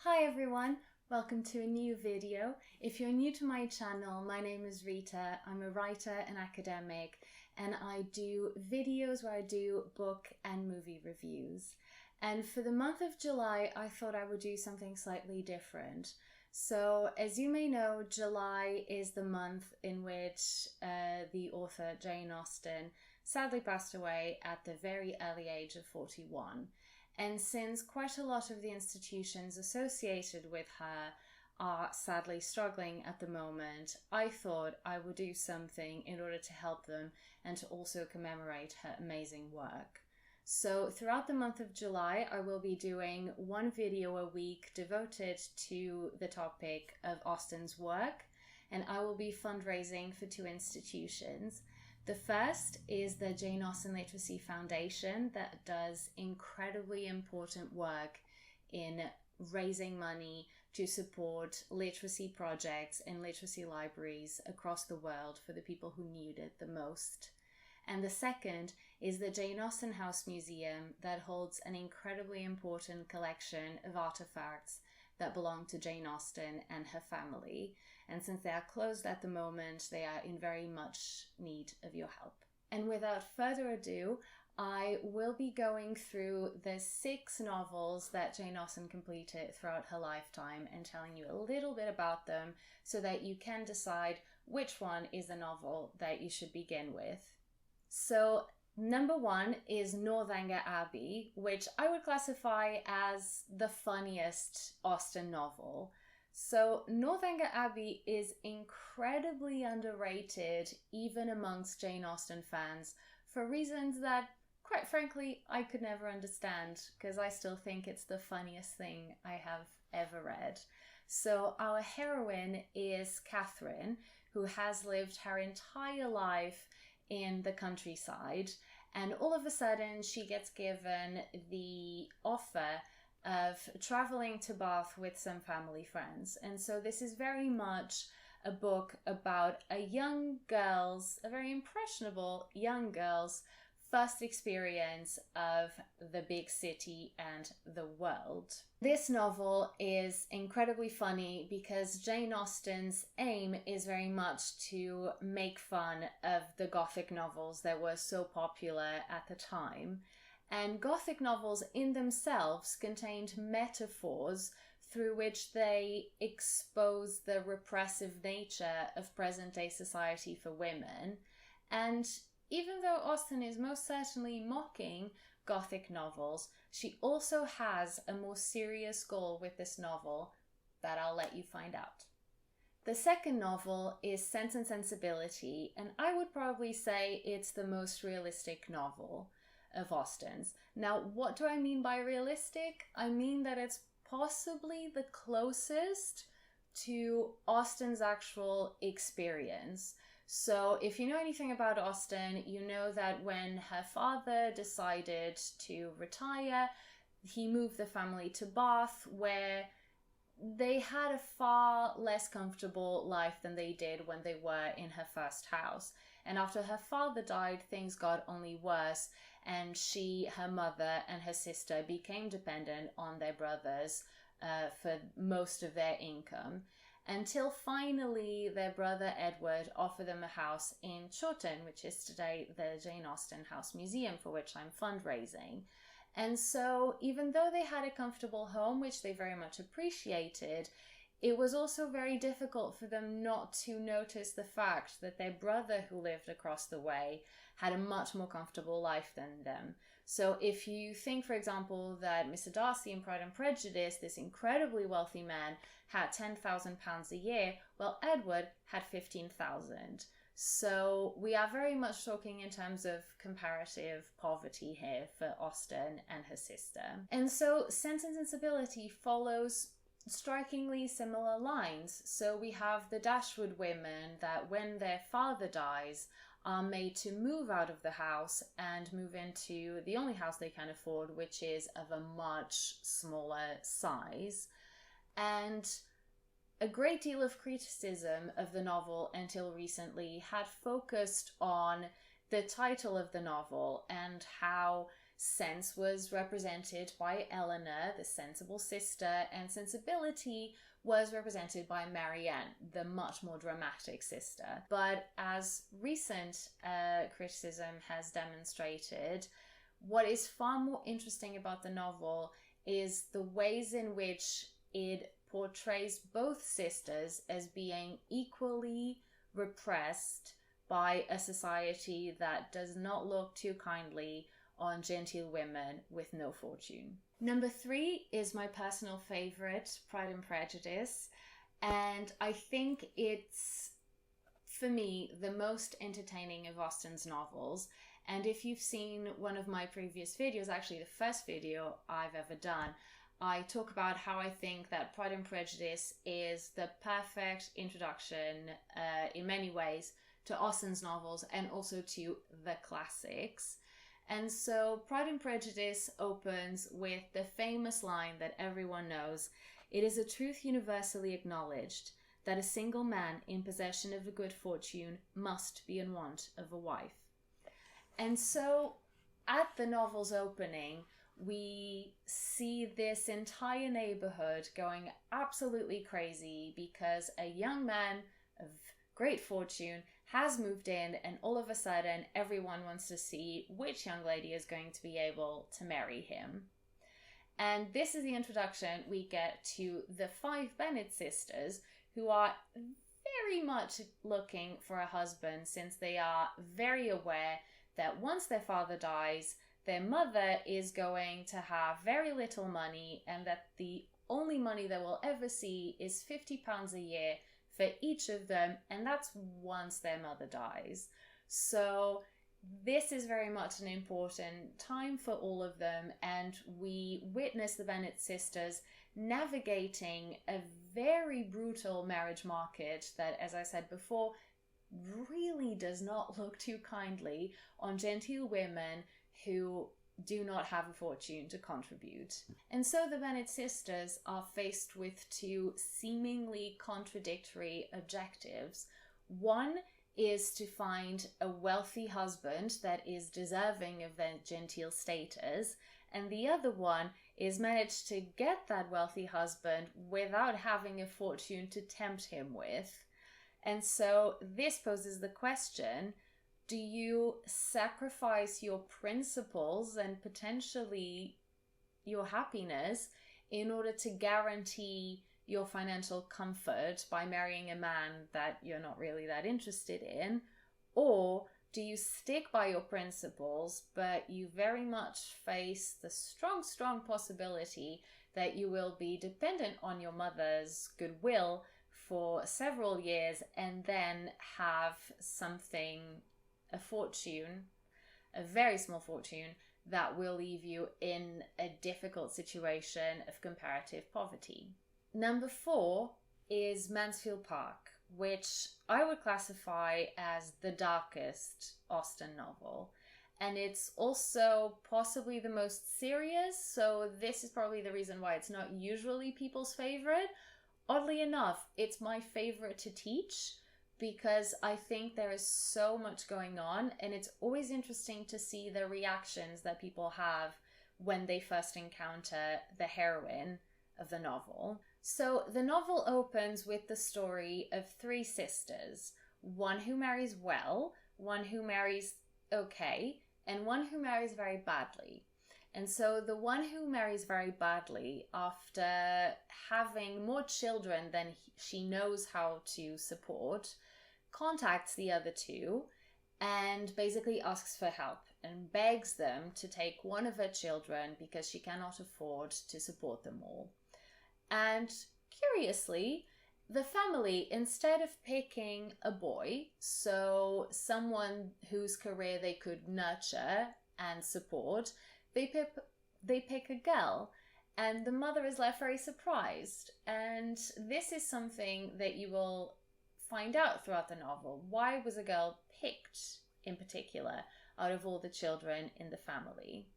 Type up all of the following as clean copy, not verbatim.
Hi everyone, welcome to a new video. If you're new to my channel, my name is Rita. I'm a writer and academic, and I do videos where I do book and movie reviews. And for the month of July, I thought I would do something slightly different. So as you may know, July is the month in which the author Jane Austen sadly passed away at the very early age of 41. And since quite a lot of the institutions associated with her are sadly struggling at the moment, I thought I would do something in order to help them and to also commemorate her amazing work. So throughout the month of July, I will be doing one video a week devoted to the topic of Austen's work, and I will be fundraising for two institutions. The first is the Jane Austen Literacy Foundation that does incredibly important work in raising money to support literacy projects in literacy libraries across the world for the people who need it the most. And the second is the Jane Austen House Museum that holds an incredibly important collection of artifacts that belong to Jane Austen and her family. And since they are closed at the moment, they are in very much need of your help. And without further ado, I will be going through the 6 novels that Jane Austen completed throughout her lifetime and telling you a little bit about them so that you can decide which one is the novel that you should begin with. So number 1 is Northanger Abbey, which I would classify as the funniest Austen novel. So Northanger Abbey is incredibly underrated even amongst Jane Austen fans for reasons that, quite frankly, I could never understand because I still think it's the funniest thing I have ever read. So our heroine is Catherine, who has lived her entire life in the countryside, and all of a sudden she gets given the offer of traveling to Bath with some family friends. And so this is very much a book about a very impressionable young girl's first experience of the big city and the world. This novel is incredibly funny because Jane Austen's aim is very much to make fun of the Gothic novels that were so popular at the time. And Gothic novels in themselves contained metaphors through which they expose the repressive nature of present-day society for women. And even though Austen is most certainly mocking Gothic novels, she also has a more serious goal with this novel that I'll let you find out. The second novel is Sense and Sensibility, and I would probably say it's the most realistic novel of Austen's. Now, what do I mean by realistic? I mean that it's possibly the closest to Austen's actual experience. So if you know anything about Austen, you know that when her father decided to retire, he moved the family to Bath, where they had a far less comfortable life than they did when they were in her first house. And after her father died, things got only worse, and she, her mother, and her sister became dependent on their brothers for most of their income, until finally their brother Edward offered them a house in Chawton, which is today the Jane Austen House Museum, for which I'm fundraising. And so even though they had a comfortable home, which they very much appreciated, it was also very difficult for them not to notice the fact that their brother, who lived across the way, had a much more comfortable life than them. So if you think, for example, that Mr. Darcy in Pride and Prejudice, this incredibly wealthy man, had £10,000 a year, well, Edward had 15,000. So we are very much talking in terms of comparative poverty here for Austen and her sister. And so Sense and Sensibility follows strikingly similar lines. So we have the Dashwood women that when their father dies are made to move out of the house and move into the only house they can afford, which is of a much smaller size. And a great deal of criticism of the novel until recently had focused on the title of the novel and how sense was represented by Eleanor, the sensible sister, and sensibility was represented by Marianne, the much more dramatic sister. But as recent criticism has demonstrated, what is far more interesting about the novel is the ways in which it portrays both sisters as being equally repressed by a society that does not look too kindly on genteel women with no fortune. Number 3 is my personal favorite, Pride and Prejudice, and I think it's, for me, the most entertaining of Austen's novels. And if you've seen one of my previous videos, actually the first video I've ever done, I talk about how I think that Pride and Prejudice is the perfect introduction in many ways to Austen's novels and also to the classics. And so Pride and Prejudice opens with the famous line that everyone knows: "It is a truth universally acknowledged that a single man in possession of a good fortune must be in want of a wife." And so at the novel's opening, we see this entire neighborhood going absolutely crazy because a young man of great fortune has moved in, and all of a sudden everyone wants to see which young lady is going to be able to marry him. And this is the introduction we get to the 5 Bennet sisters, who are very much looking for a husband, since they are very aware that once their father dies, their mother is going to have very little money, and that the only money they will ever see is £50 a year for each of them, and that's once their mother dies. So this is very much an important time for all of them, and we witness the Bennet sisters navigating a very brutal marriage market that, as I said before, really does not look too kindly on genteel women who do not have a fortune to contribute. And so the Bennet sisters are faced with 2 seemingly contradictory objectives. One is to find a wealthy husband that is deserving of their genteel status, and the other one is manage to get that wealthy husband without having a fortune to tempt him with. And so this poses the question: do you sacrifice your principles and potentially your happiness in order to guarantee your financial comfort by marrying a man that you're not really that interested in? Or do you stick by your principles, but you very much face the strong possibility that you will be dependent on your mother's goodwill for several years and then have something, a fortune, a very small fortune, that will leave you in a difficult situation of comparative poverty? Number 4 is Mansfield Park, which I would classify as the darkest Austen novel. And it's also possibly the most serious, so this is probably the reason why it's not usually people's favorite. Oddly enough, it's my favorite to teach, because I think there is so much going on, and it's always interesting to see the reactions that people have when they first encounter the heroine of the novel. So the novel opens with the story of 3 sisters, one who marries well, one who marries okay, and one who marries very badly. And so the one who marries very badly, after having more children than she knows how to support, contacts the other 2 and basically asks for help and begs them to take one of her children because she cannot afford to support them all. And curiously, the family, instead of picking a boy, so someone whose career they could nurture and support, they pick a girl, and the mother is left very surprised. And this is something that you will find out throughout the novel. Why was a girl picked in particular out of all the children in the family?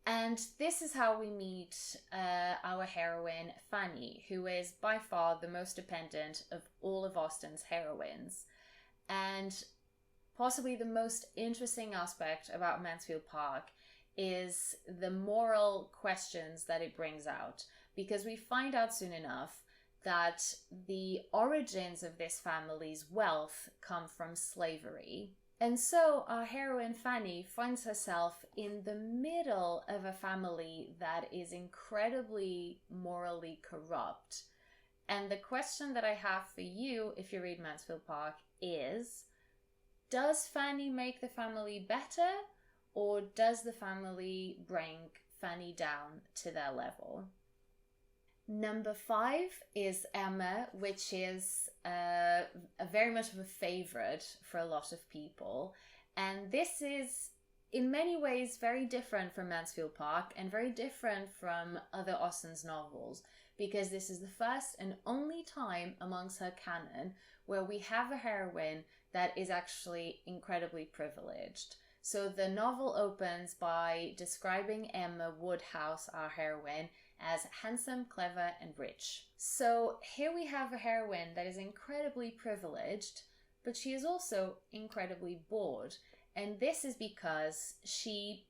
And this is how we meet our heroine, Fanny, who is by far the most dependent of all of Austen's heroines. And possibly the most interesting aspect about Mansfield Park is the moral questions that it brings out, because we find out soon enough that the origins of this family's wealth come from slavery. And so our heroine Fanny finds herself in the middle of a family that is incredibly morally corrupt. And the question that I have for you, if you read Mansfield Park, is, does Fanny make the family better, or does the family bring Fanny down to their level? Number 5 is Emma, which is a very much of a favorite for a lot of people. And this is in many ways very different from Mansfield Park and very different from other Austen's novels, because this is the first and only time amongst her canon where we have a heroine that is actually incredibly privileged. So the novel opens by describing Emma Woodhouse, our heroine, as handsome, clever, and rich. So here we have a heroine that is incredibly privileged, but she is also incredibly bored. And this is because she,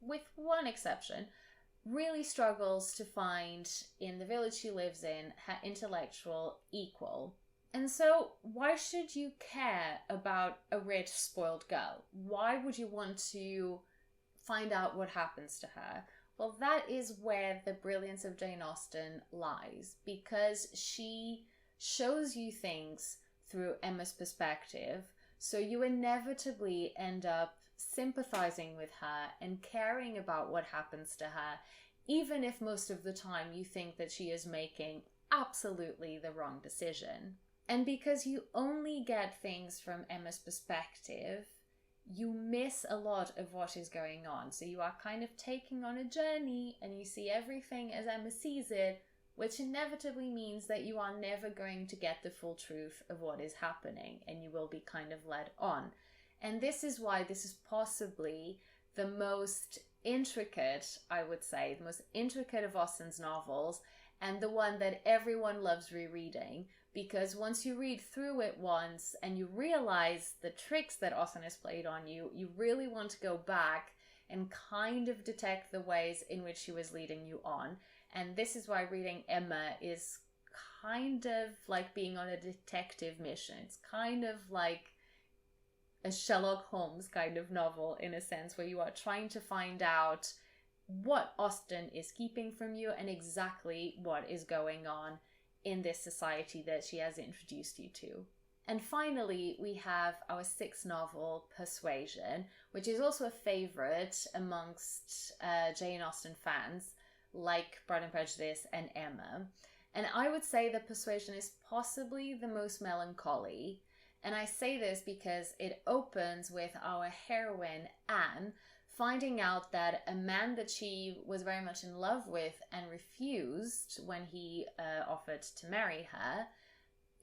with one exception, really struggles to find in the village she lives in her intellectual equal. And so why should you care about a rich, spoiled girl? Why would you want to find out what happens to her? Well, that is where the brilliance of Jane Austen lies, because she shows you things through Emma's perspective, so you inevitably end up sympathizing with her and caring about what happens to her, even if most of the time you think that she is making absolutely the wrong decision. And because you only get things from Emma's perspective, you miss a lot of what is going on. So you are kind of taking on a journey and you see everything as Emma sees it, which inevitably means that you are never going to get the full truth of what is happening and you will be kind of led on. And this is why this is possibly the most intricate, I would say, the most intricate of Austen's novels, and the one that everyone loves rereading. Because once you read through it once and you realize the tricks that Austen has played on you, you really want to go back and kind of detect the ways in which she was leading you on. And this is why reading Emma is kind of like being on a detective mission. It's kind of like a Sherlock Holmes kind of novel, in a sense, where you are trying to find out what Austen is keeping from you and exactly what is going on in this society that she has introduced you to. And finally, we have our 6th novel, Persuasion, which is also a favorite amongst Jane Austen fans, like Pride and Prejudice and Emma. And I would say that Persuasion is possibly the most melancholy. And I say this because it opens with our heroine, Anne, finding out that a man that she was very much in love with and refused when he offered to marry her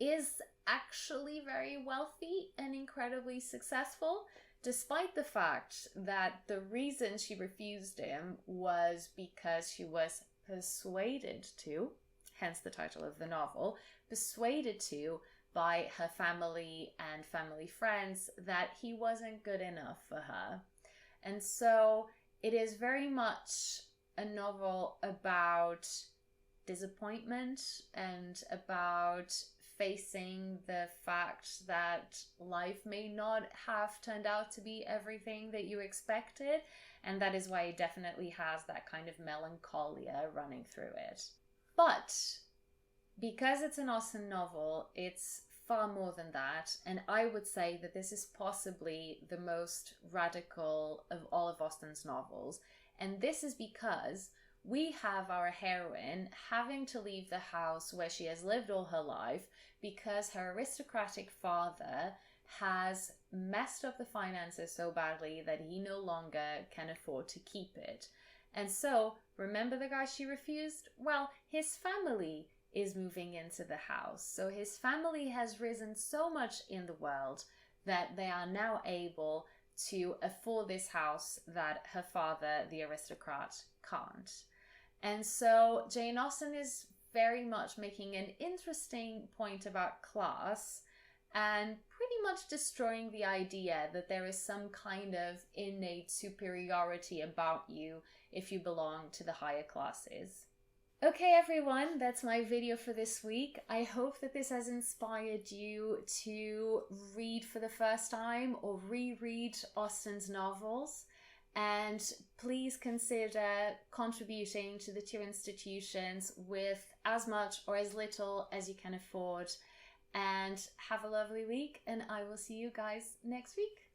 is actually very wealthy and incredibly successful, despite the fact that the reason she refused him was because she was persuaded to, hence the title of the novel, persuaded to by her family and family friends that he wasn't good enough for her. And so it is very much a novel about disappointment and about facing the fact that life may not have turned out to be everything that you expected. And that is why it definitely has that kind of melancholia running through it. But because it's an Austen novel, it's far more than that, and I would say that this is possibly the most radical of all of Austen's novels, and this is because we have our heroine having to leave the house where she has lived all her life because her aristocratic father has messed up the finances so badly that he no longer can afford to keep it. And so, remember the guy she refused? Well, his family is moving into the house. So his family has risen so much in the world that they are now able to afford this house that her father, the aristocrat, can't. And so Jane Austen is very much making an interesting point about class and pretty much destroying the idea that there is some kind of innate superiority about you if you belong to the higher classes. Okay everyone, that's my video for this week. I hope that this has inspired you to read for the first time or reread Austen's novels. And please consider contributing to the two institutions with as much or as little as you can afford. And have a lovely week, and I will see you guys next week.